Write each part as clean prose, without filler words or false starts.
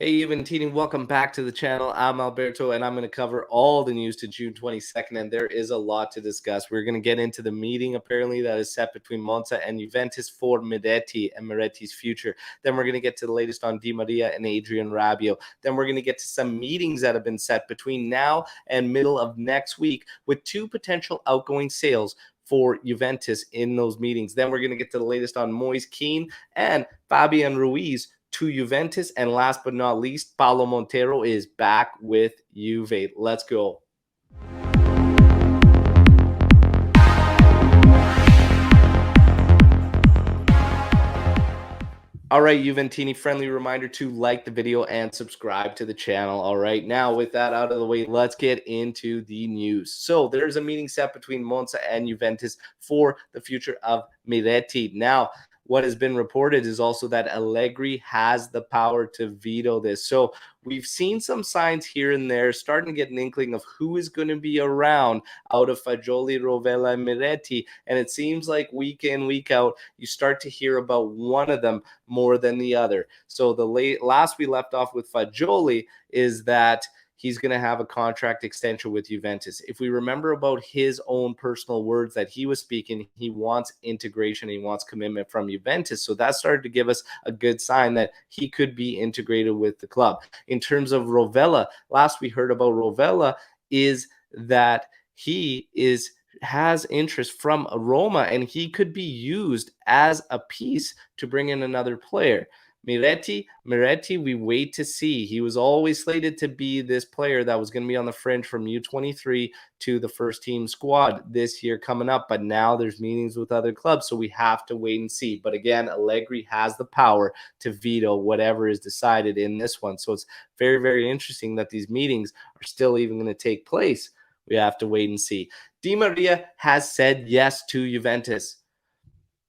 Hey, Juventini, welcome back to the channel. I'm Alberto, and I'm going to cover all the news to June 22nd, and there is a lot to discuss. We're going to get into the meeting, apparently, that is set between Monza and Juventus for Miretti and Miretti's future. Then we're going to get to the latest on Di Maria and Adrien Rabiot. Then we're going to get to some meetings that have been set between now and middle of next week with two potential outgoing sales for Juventus in those meetings. Then we're going to get to the latest on Moise Kean and Fabian Ruiz to Juventus. And last but not least, Paulo Montero is back with Juve. Let's go. All right, Juventini, friendly reminder to like the video and subscribe to the channel. All right, now with that out of the way, let's get into the news. So there's a meeting set between Monza and Juventus for the future of Miretti. Now, what has been reported is also that Allegri has the power to veto this. So we've seen some signs here and there, starting to get an inkling of who is going to be around out of Fagioli, Rovella, and Miretti. And it seems like week in, week out, you start to hear about one of them more than the other. So the last we left off with Fagioli is that he's going to have a contract extension with Juventus. If we remember about his own personal words that he was speaking, he wants integration, he wants commitment from Juventus. So that started to give us a good sign that he could be integrated with the club. In terms of Rovella, last we heard about Rovella is that he has interest from Roma and he could be used as a piece to bring in another player. Miretti, we wait to see. He was always slated to be this player that was going to be on the fringe from U23 to the first team squad this year coming up. But now there's meetings with other clubs, so we have to wait and see. But again, Allegri has the power to veto whatever is decided in this one. So it's very, very interesting that these meetings are still even going to take place. We have to wait and see. Di Maria has said yes to Juventus.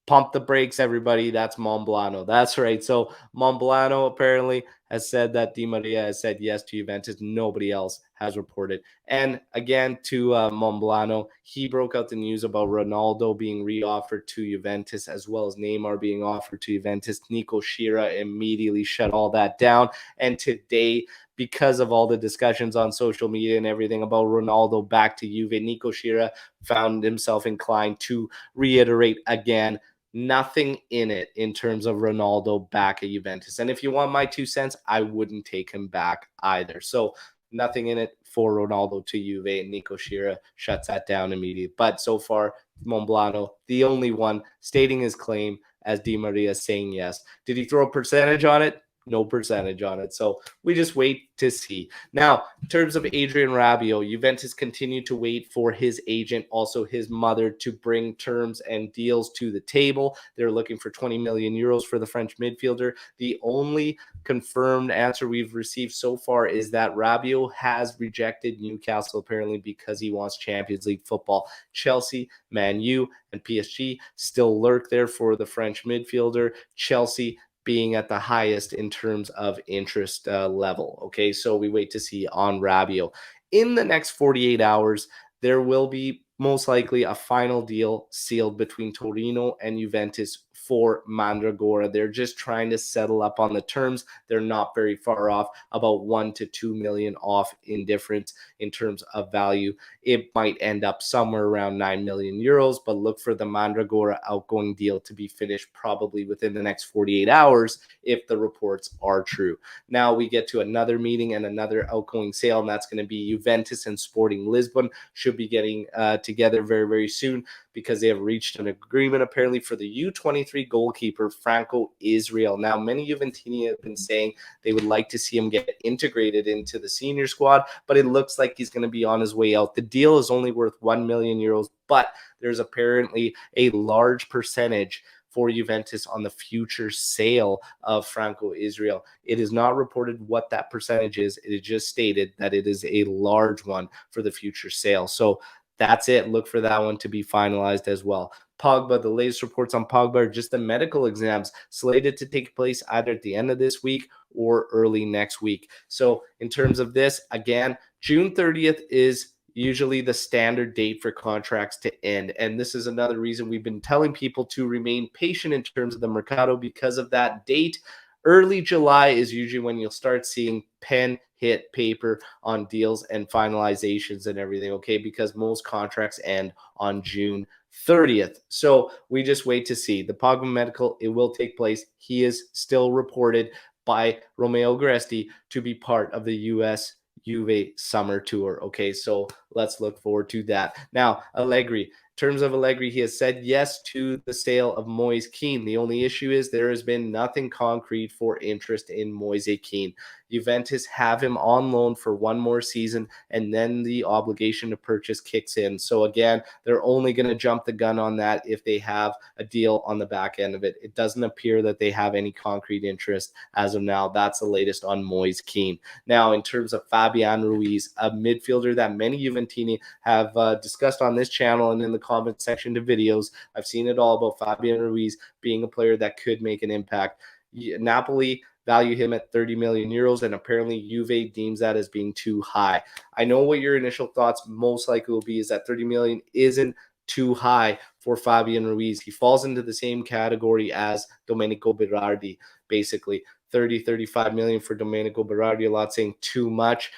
Pump the brakes, everybody. That's Monblano. That's right. So Monblano apparently has said that Di Maria has said yes to Juventus. Nobody else has reported. And again, to Monblano, he broke out the news about Ronaldo being reoffered to Juventus, as well as Neymar being offered to Juventus. Nico Schira immediately shut all that down. And today, because of all the discussions on social media and everything about Ronaldo back to Juve, Nico Schira found himself inclined to reiterate again, nothing in it in terms of Ronaldo back at Juventus. And if you want my 2 cents, I wouldn't take him back either. So nothing in it for Ronaldo to Juve, and Nico Schira shuts that down immediately. But so far, Monblano, the only one stating his claim as Di Maria saying yes. Did he throw a percentage on it? No percentage on it. So we just wait to see. Now, in terms of Adrien Rabiot, Juventus continue to wait for his agent, also his mother, to bring terms and deals to the table. They're looking for 20 million euros for the French midfielder. The only confirmed answer we've received so far is that Rabiot has rejected Newcastle apparently because he wants Champions League football. Chelsea, Man U, and PSG still lurk there for the French midfielder. Chelsea being at the highest in terms of interest level. Okay, so we wait to see on Rabiot. In the next 48 hours, there will be most likely a final deal sealed between Torino and Juventus for Mandragora. They're just trying to settle up on the terms. They're not very far off, about 1 to 2 million off in difference in terms of value. It might end up somewhere around 9 million euros, but look for the Mandragora outgoing deal to be finished probably within the next 48 hours if the reports are true. Now we get to another meeting and another outgoing sale, and that's going to be Juventus and Sporting Lisbon should be getting together very, very soon because they have reached an agreement apparently for the U23 goalkeeper, Franco Israel. Now, many Juventini have been saying they would like to see him get integrated into the senior squad, but it looks like he's going to be on his way out. The deal is only worth 1 million euros, but there's apparently a large percentage for Juventus on the future sale of Franco Israel. It is not reported what that percentage is. It is just stated that it is a large one for the future sale. So that's it. Look for that one to be finalized as well. Pogba, the latest reports on Pogba are just the medical exams slated to take place either at the end of this week or early next week. So in terms of this, again, June 30th is usually the standard date for contracts to end. And this is another reason we've been telling people to remain patient in terms of the Mercado because of that date. early July is usually when you'll start seeing pen hit paper on deals and finalizations and everything, okay? Because most contracts end on June 30th. So we just wait to see. The Pogba medical, it will take place. He is still reported by Romeo Gresti to be part of the US Juve summer tour. Okay, so let's look forward to that. Now, Allegri. In terms of Allegri, he has said yes to the sale of Moise Kean. The only issue is there has been nothing concrete for interest in Moise Kean. Juventus have him on loan for one more season, and then the obligation to purchase kicks in. So again, they're only going to jump the gun on that if they have a deal on the back end of it. It doesn't appear that they have any concrete interest as of now. That's the latest on Moise Kean. Now, in terms of Fabian Ruiz, a midfielder that many Juventini have discussed on this channel and in the comment section to videos, I've seen it all about Fabian Ruiz being a player that could make an impact. Napoli value him at 30 million euros, and apparently Juve deems that as being too high. I know what your initial thoughts most likely will be is that 30 million isn't too high for Fabian Ruiz. He falls into the same category as Domenico Berardi, basically 35 million for Domenico Berardi. A lot saying too much.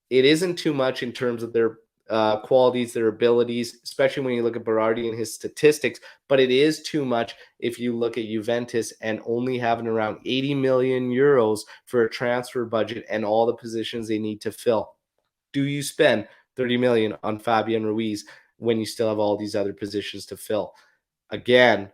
It isn't too much in terms of their qualities, their abilities, especially when you look at Berardi and his statistics, but it is too much if you look at Juventus and only having around 80 million euros for a transfer budget and all the positions they need to fill. Do you spend 30 million on Fabian Ruiz when you still have all these other positions to fill? Again,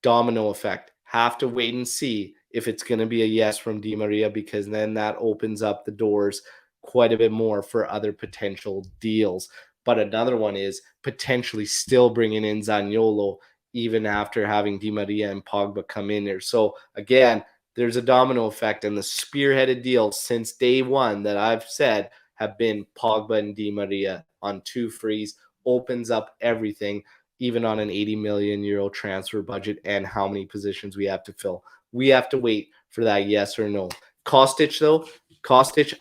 domino effect. Have to wait and see if it's going to be a yes from Di Maria, because then that opens up the doors quite a bit more for other potential deals. But another one is potentially still bringing in Zaniolo even after having Di Maria and Pogba come in there. So again, there's a domino effect, and the spearheaded deals since day one that I've said have been Pogba and Di Maria on 2 frees. Opens up everything, even on an 80 million euro transfer budget, and how many positions we have to fill. We have to wait for that yes or no. Kostic, though,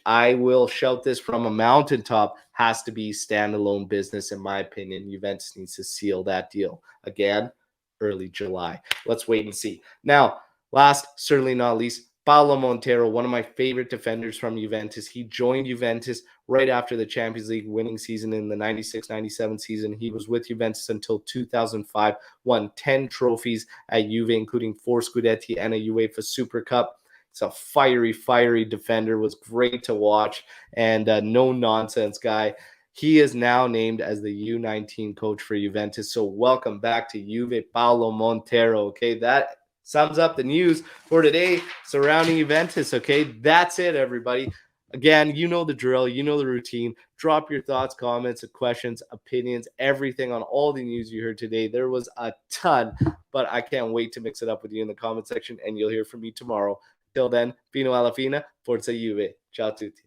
I will shout this from a mountaintop, has to be standalone business, in my opinion. Juventus needs to seal that deal. Again, early July. Let's wait and see. Now, last, certainly not least, Paulo Montero, one of my favorite defenders from Juventus. He joined Juventus right after the Champions League winning season in the 96-97 season. He was with Juventus until 2005, won 10 trophies at Juve, including 4 Scudetti and a UEFA Super Cup. It's a fiery defender, was great to watch, and no-nonsense guy. He is now named as the U19 coach for Juventus. So welcome back to Juve, Paulo Montero. Okay, that sums up the news for today surrounding Juventus. Okay, that's it, everybody. Again, you know the drill, you know the routine. Drop your thoughts, comments, questions, opinions, everything on all the news you heard today. There was a ton, but I can't wait to mix it up with you in the comment section, and you'll hear from me tomorrow. Till then, fino alla fine, forza Juve. Ciao a tutti.